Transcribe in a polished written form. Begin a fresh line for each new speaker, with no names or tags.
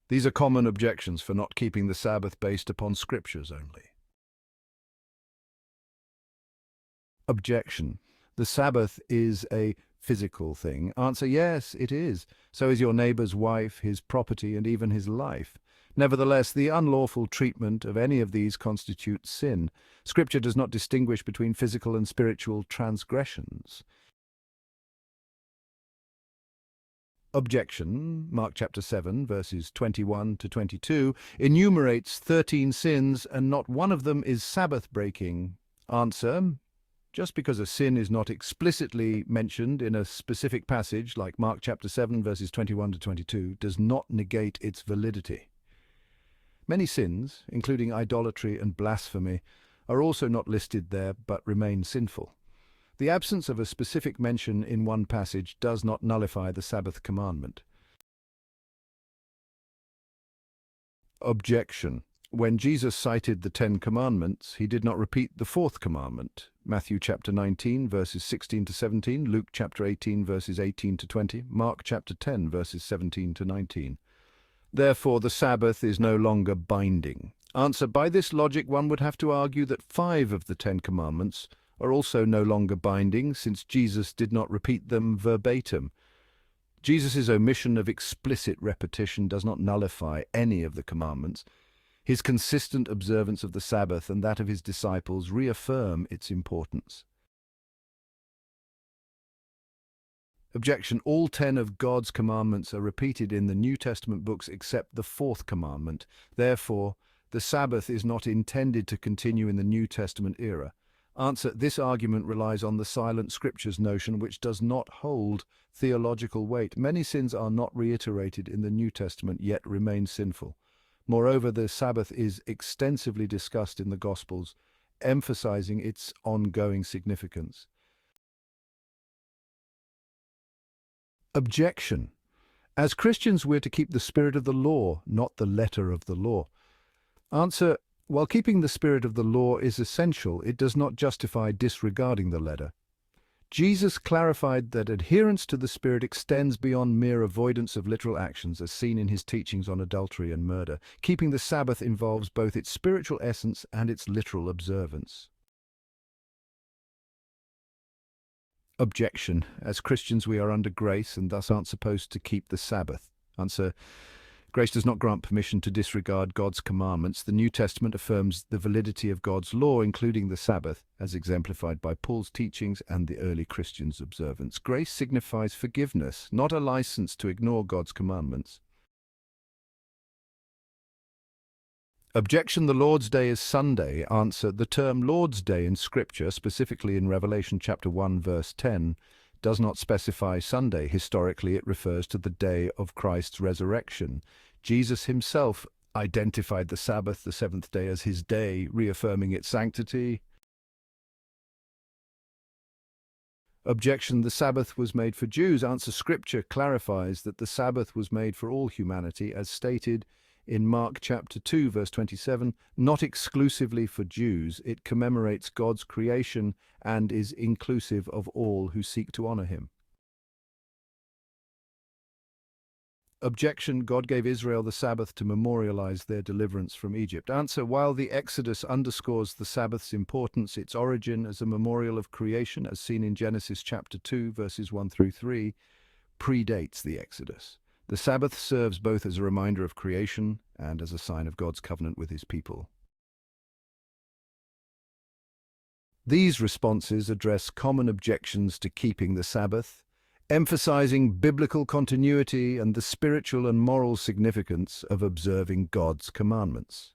These are common objections for not keeping the Sabbath based upon scriptures only. Objection. The Sabbath is a physical thing. Answer: yes, it is. So is your neighbor's wife, his property, and even his life. Nevertheless, the unlawful treatment of any of these constitutes sin. Scripture does not distinguish between physical and spiritual transgressions. Objection. Mark chapter 7, verses 21 to 22, enumerates 13 sins, and not one of them is Sabbath breaking. Answer: just because a sin is not explicitly mentioned in a specific passage, like Mark chapter 7, verses 21 to 22, does not negate its validity. Many sins, including idolatry and blasphemy, are also not listed there but remain sinful. The absence of a specific mention in one passage does not nullify the Sabbath commandment. Objection. When Jesus cited the 10 Commandments, he did not repeat the fourth commandment. Matthew chapter 19, verses 16 to 17, Luke chapter 18, verses 18 to 20, Mark chapter 10, verses 17 to 19. Therefore, the Sabbath is no longer binding. Answer: by this logic, one would have to argue that 5 of the 10 Commandments are also no longer binding, since Jesus did not repeat them verbatim. Jesus' omission of explicit repetition does not nullify any of the commandments. His consistent observance of the Sabbath and that of his disciples reaffirm its importance. Objection. All 10 of God's commandments are repeated in the New Testament books except the 4th commandment. Therefore, the Sabbath is not intended to continue in the New Testament era. Answer: this argument relies on the silent scriptures notion, which does not hold theological weight. Many sins are not reiterated in the New Testament, yet remain sinful. Moreover, the Sabbath is extensively discussed in the Gospels, emphasizing its ongoing significance. Objection. As Christians, we're to keep the spirit of the law, not the letter of the law. Answer: while keeping the spirit of the law is essential, it does not justify disregarding the letter. Jesus clarified that adherence to the Spirit extends beyond mere avoidance of literal actions, as seen in his teachings on adultery and murder. Keeping the Sabbath involves both its spiritual essence and its literal observance. Objection. As Christians, we are under grace and thus aren't supposed to keep the Sabbath. Answer: grace does not grant permission to disregard God's commandments. The New Testament affirms the validity of God's law, including the Sabbath, as exemplified by Paul's teachings and the early Christians' observance. Grace signifies forgiveness, not a license to ignore God's commandments. Objection. The Lord's Day is Sunday. Answer: the term Lord's Day in Scripture, specifically in Revelation chapter 1, verse 10, does not specify Sunday. Historically, it refers to the day of Christ's resurrection. Jesus himself identified the Sabbath, the seventh day, as his day, reaffirming its sanctity. Objection. The Sabbath was made for Jews. Answer: Scripture clarifies that the Sabbath was made for all humanity, as stated in Mark chapter 2, verse 27, not exclusively for Jews. It commemorates God's creation and is inclusive of all who seek to honor him. Objection. God gave Israel the Sabbath to memorialize their deliverance from Egypt. Answer: while the Exodus underscores the Sabbath's importance, its origin as a memorial of creation, as seen in Genesis chapter 2, verses 1 through 3, predates the Exodus. The Sabbath serves both as a reminder of creation and as a sign of God's covenant with his people. These responses address common objections to keeping the Sabbath, emphasizing biblical continuity and the spiritual and moral significance of observing God's commandments.